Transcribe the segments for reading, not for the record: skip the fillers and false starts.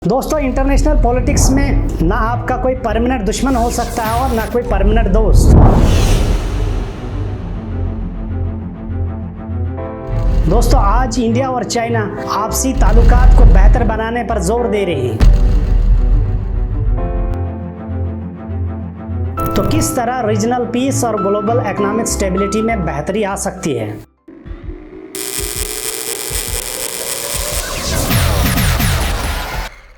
दोस्तों, international politics में ना आपका कोई परमानेंट दुश्मन हो सकता है और ना कोई परमानेंट दोस्त। दोस्तों, आज इंडिया और चाइना आपसी ताल्लुकात को बेहतर बनाने पर जोर दे रहे हैं। तो किस तरह रीजनल पीस और ग्लोबल इकोनॉमिक स्टेबिलिटी में बेहतरी आ सकती है।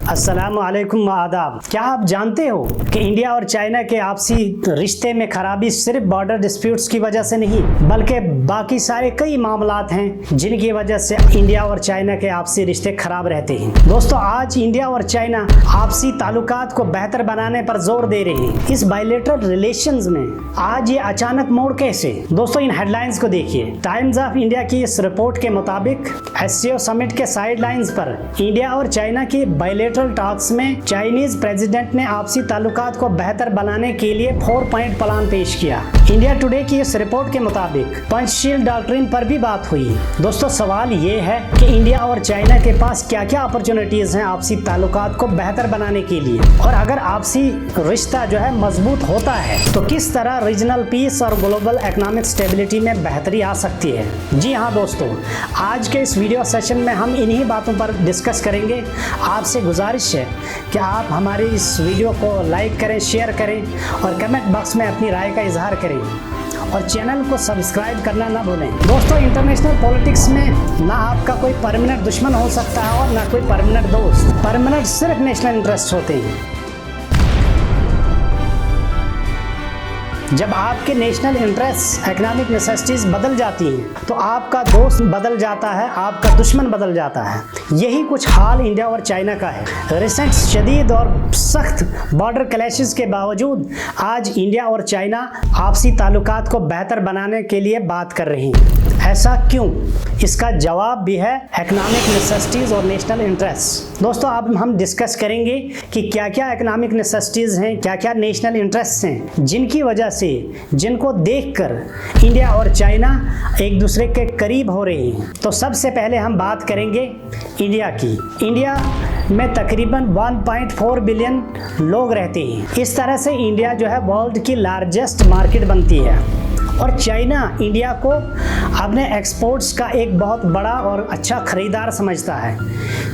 अस्सलाम वालेकुम आदाब। क्या आप जानते हो कि इंडिया और चाइना के आपसी रिश्ते में खराबी सिर्फ बॉर्डर डिस्प्यूट्स की वजह से नहीं बल्कि बाकी सारे कई मामलात हैं जिनकी वजह से इंडिया और चाइना के आपसी रिश्ते खराब रहते हैं। दोस्तों, आज इंडिया और चाइना आपसी ताल्लुकात को बेहतर बनाने पर जोर दे रहे हैं। इस बायलैटरल रिलेशंस में आज ये अचानक मोड़ कैसे? दोस्तों, इन हेडलाइंस को देखिए। टाइम्स ऑफ इंडिया की इस रिपोर्ट के मुताबिक एससीओ समिट के साइडलाइंस पर इंडिया और चाइना की बायलैटरल टॉक्स में चाइनीज प्रेसिडेंट ने आपसी ताल्लुकात को बेहतर बनाने के लिए 4 पॉइंट प्लान पेश किया। इंडिया टुडे की इस रिपोर्ट के मुताबिक पंचशील डॉक्ट्रिन पर भी बात हुई। दोस्तों, सवाल ये है कि इंडिया और चाइना के पास क्या क्या अपॉर्चुनिटीज हैं आपसी ताल्लुकात को बेहतर बनाने के लिए, और अगर आपसी रिश्ता जो है मजबूत होता है तो किस तरह रीजनल पीस और ग्लोबल इकोनॉमिक स्टेबिलिटी में बेहतरी आ सकती है। जी हाँ दोस्तों, आज के इस वीडियो सेशन में हम इन्हीं बातों पर डिस्कस करेंगे। आपसे गुजारिश है कि आप हमारे इस वीडियो को लाइक करें, शेयर करें और कमेंट बॉक्स में अपनी राय का इजहार करें और चैनल को सब्सक्राइब करना ना भूलें। दोस्तों, इंटरनेशनल पॉलिटिक्स में ना आपका कोई परमानेंट दुश्मन हो सकता है और ना कोई परमानेंट दोस्त। परमानेंट सिर्फ नेशनल इंटरेस्ट होते हैं। जब आपके नेशनल इंटरेस्ट, इकोनॉमिक नेसेसिटीज बदल जाती हैं तो आपका दोस्त बदल जाता है, आपका दुश्मन बदल जाता है। यही कुछ हाल इंडिया और चाइना का है। रिसेंट शदीद और सख्त बॉर्डर क्लैशेस के बावजूद आज इंडिया और चाइना आपसी ताल्लुकात को बेहतर बनाने के लिए बात कर रही हैं। ऐसा क्यों? इसका जवाब भी है इकोनॉमिक नेसेसिटीज और नेशनल इंटरेस्ट। दोस्तों, अब हम डिस्कस करेंगे कि क्या क्या इकोनॉमिक नेसेसिटीज हैं, क्या क्या नेशनल इंटरेस्ट हैं जिनकी वजह से, जिनको देखकर इंडिया और चाइना एक दूसरे के करीब हो रहे हैं। तो सबसे पहले हम बात करेंगे इंडिया की। इंडिया में तकरीबन 1.4 बिलियन लोग रहते हैं। इस तरह से इंडिया जो है वर्ल्ड की लार्जेस्ट मार्केट बनती है और चाइना इंडिया को अपने एक्सपोर्ट्स का एक बहुत बड़ा और अच्छा खरीदार समझता है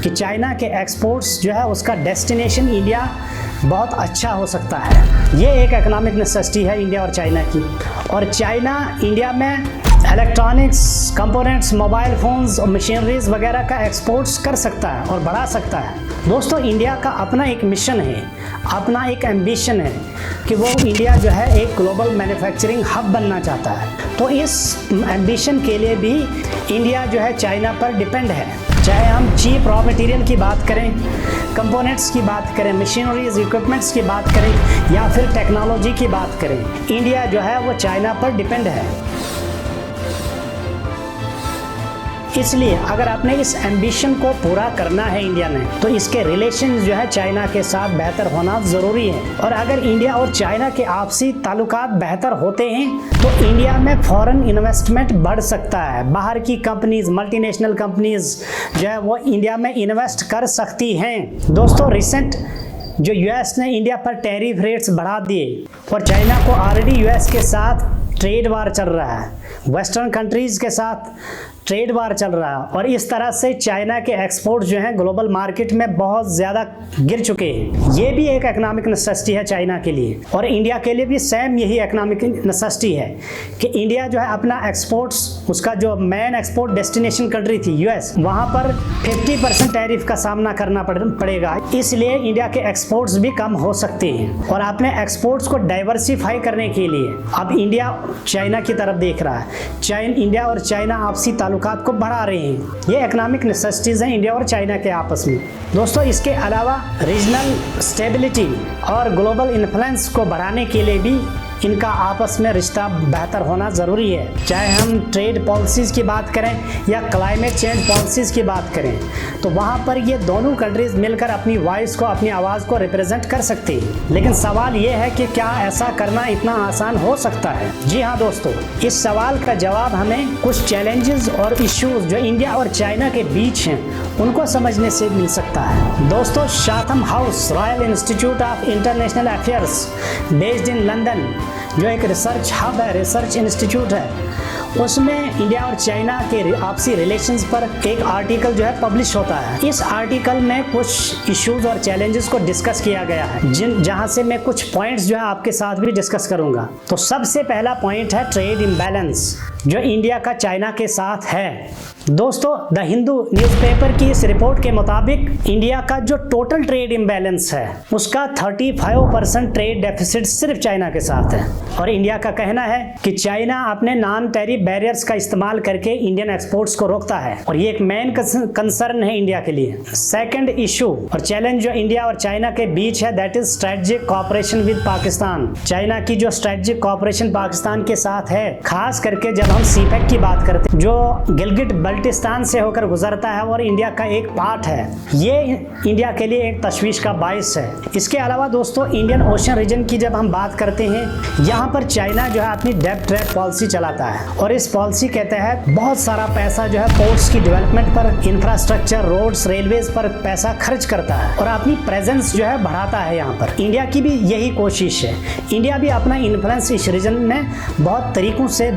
कि चाइना के एक्सपोर्ट्स जो है उसका डेस्टिनेशन इंडिया बहुत अच्छा हो सकता है। ये एक इकोनॉमिक नेसेसिटी है इंडिया और चाइना की। और चाइना इंडिया में इलेक्ट्रॉनिक्स कंपोनेंट्स, मोबाइल फ़ोन्स और मशीनरीज वगैरह का एक्सपोर्ट्स कर सकता है और बढ़ा सकता है। दोस्तों, इंडिया का अपना एक मिशन है, अपना एक एम्बिशन है कि वो इंडिया जो है एक ग्लोबल मैन्युफैक्चरिंग हब बनना चाहता है। तो इस एम्बिशन के लिए भी इंडिया जो है चाइना पर डिपेंड है। चाहे हम चीप रॉ मटेरियल की बात करें, कंपोनेंट्स की बात करें, मशीनरीज इक्विपमेंट्स की बात करें या फिर टेक्नोलॉजी की बात करें, इंडिया जो है वो चाइना पर डिपेंड है। इसलिए अगर आपने इस एम्बिशन को पूरा करना है इंडिया ने, तो इसके रिलेशन जो है चाइना के साथ बेहतर होना ज़रूरी है। और अगर इंडिया और चाइना के आपसी ताल्लुकात बेहतर होते हैं तो इंडिया में फॉरेन इन्वेस्टमेंट बढ़ सकता है। बाहर की कंपनीज, मल्टीनेशनल कंपनीज जो है वो इंडिया में इन्वेस्ट कर सकती हैं। दोस्तों, रिसेंट जो यूएस ने इंडिया पर टैरिफ रेट्स बढ़ा दिए और चाइना को ऑलरेडी यूएस के साथ ट्रेड वार चल रहा है, वेस्टर्न कंट्रीज के साथ ट्रेड वार चल रहा है और इस तरह से चाइना के एक्सपोर्ट जो हैं ग्लोबल मार्केट में बहुत ज़्यादा गिर चुके हैं। ये भी एक इकोनॉमिक नेसेसिटी है चाइना के लिए और इंडिया के लिए भी सेम यही इकोनॉमिक नेसेसिटी है कि इंडिया जो है अपना एक्सपोर्ट्स, उसका जो मेन एक्सपोर्ट डेस्टिनेशन कंट्री थी यूएस, वहाँ पर 50% टैरिफ का सामना करना पड़ेगा। इसलिए इंडिया के एक्सपोर्ट्स भी कम हो सकते हैं और अपने एक्सपोर्ट्स को डाइवर्सिफाई करने के लिए अब इंडिया चाइना की तरफ देख रहा है। इंडिया और चाइना आपसी ताल्लुकात को बढ़ा रहे हैं। ये इकोनॉमिक नेसेसिटीज़ हैं इंडिया और चाइना के आपस में। दोस्तों, इसके अलावा रीजनल स्टेबिलिटी और ग्लोबल इन्फ्लुएंस को बढ़ाने के लिए भी इनका आपस में रिश्ता बेहतर होना ज़रूरी है। चाहे हम ट्रेड पॉलिसीज़ की बात करें या क्लाइमेट चेंज पॉलिसीज़ की बात करें, तो वहाँ पर ये दोनों कंट्रीज़ मिलकर अपनी वॉइस को, अपनी आवाज़ को रिप्रेजेंट कर सकती है। लेकिन सवाल ये है कि क्या ऐसा करना इतना आसान हो सकता है? जी हाँ दोस्तों, इस सवाल का जवाब हमें कुछ चैलेंजेस और इश्यूज जो इंडिया और चाइना के बीच हैं उनको समझने से मिल सकता है। दोस्तों, Chatham house royal institute of international affairs based in London, जो एक रिसर्च हब है, रिसर्च इंस्टीट्यूट है, उसमें इंडिया और चाइना के आपसी रिलेशंस पर एक आर्टिकल जो है पब्लिश होता है। इस आर्टिकल में कुछ इश्यूज और चैलेंजेस को डिस्कस किया गया है, जहां से मैं कुछ पॉइंट्स जो है आपके साथ भी डिस्कस करूंगा। तो सबसे पहला पॉइंट है ट्रेड इम्बैलेंस जो इंडिया का चाइना के साथ है। दोस्तों, द हिंदू न्यूज़पेपर की इस रिपोर्ट के मुताबिक इंडिया का जो टोटल ट्रेड इम्बैलेंस है उसका 35% ट्रेड डेफिसिट सिर्फ चाइना के साथ है। और इंडिया का कहना है कि चाइना अपने नॉन टैरिफ बैरियर्स का इस्तेमाल करके इंडियन एक्सपोर्ट्स को रोकता है और ये एक मेन कंसर्न है इंडिया के लिए। सेकंड इशू और चैलेंज जो इंडिया और चाइना के बीच है, that is strategic cooperation with Pakistan. China की जो स्ट्रेटेजिक कोऑपरेशन पाकिस्तान के साथ है, खास करके जब हम सीपेक की बात करते हैं, जो गिलगिट बल्टिस्तान से होकर गुजरता है और इंडिया का एक पार्ट है, ये इंडिया के लिए एक तशवीश का बाइस है। इसके अलावा दोस्तों, इंडियन ओशन रीजन की जब हम बात करते हैं, यहाँ पर चाइना जो है अपनी डेब्ट ट्रैप पॉलिसी चलाता है और इस पॉलिसी के तहत बहुत सारा पैसा जो है पोर्ट्स की डेवलपमेंट पर, इंफ्रास्ट्रक्चर, रोड्स, रेलवेज पर पैसा खर्च करता है और अपनी प्रेजेंस जो है बढ़ाता है यहाँ पर। इंडिया की भी यही कोशिश है। इंडिया भी अपना इन्फ्लुएंस इस रीजन में बहुत तरीकों से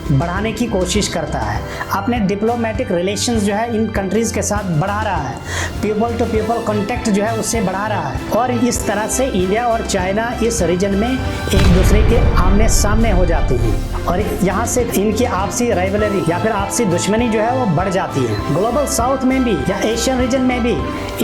बढ़ाने की कोशिश करता है। अपने डिप्लोमेटिक रिलेशंस जो है इन कंट्रीज के साथ बढ़ा रहा है, पीपल टू पीपल कॉन्टेक्ट जो है उससे बढ़ा रहा है और इस तरह से इंडिया और चाइना इस रीजन में एक दूसरे के आमने सामने हो जाते हैं और यहाँ से इनकी आपसी राइवलरी या फिर आपसी दुश्मनी जो है वो बढ़ जाती है। ग्लोबल साउथ में भी या एशियन रीजन में भी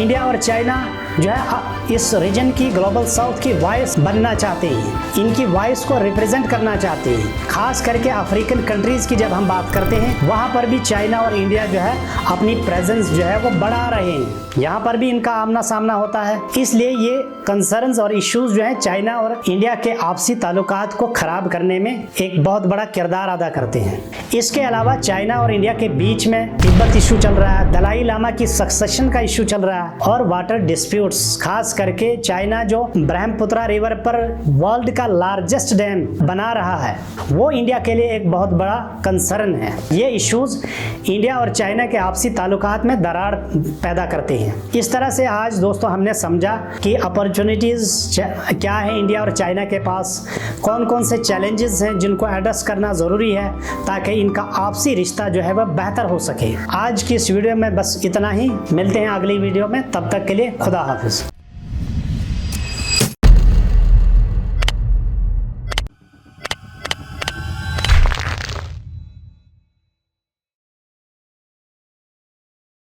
इंडिया और चाइना जो है इस रीजन की, ग्लोबल साउथ की वॉइस बनना चाहते हैं, इनकी वॉइस को रिप्रेजेंट करना चाहते हैं। खास करके अफ्रीकन कंट्रीज की जब हम बात करते हैं, वहाँ पर भी चाइना और इंडिया जो है अपनी प्रेजेंस जो है वो बढ़ा रहे हैं। यहाँ पर भी इनका आमना सामना होता है, इसलिए ये कंसर्न्स और इश्यूज जो है चाइना और इंडिया के आपसी ताल्लुकात को खराब करने में एक बहुत बड़ा किरदार अदा करते हैं। इसके अलावा चाइना और इंडिया के बीच में तिब्बत इशू चल रहा है, दलाई लामा की सक्सेशन का इशू चल रहा है और वाटर डिस्प्यूट्स। खास करके चाइना जो ब्रह्मपुत्रा रिवर पर वर्ल्ड का लार्जेस्ट डैम बना रहा है, वो इंडिया के लिए एक बहुत बड़ा कंसर्न है। ये इश्यूज इंडिया और चाइना के आपसी ताल्लुकात में दरार पैदा करते हैं। इस तरह से आज दोस्तों हमने समझा कि अपॉर्चुनिटीज क्या है इंडिया और चाइना के पास, कौन कौन से चैलेंजेस हैं जिनको एड्रेस करना ज़रूरी है ताकि इनका आपसी रिश्ता जो है वह बेहतर हो सके। आज की इस वीडियो में बस इतना ही, मिलते हैं अगली वीडियो में, तब तक के लिए खुदा हाफिज।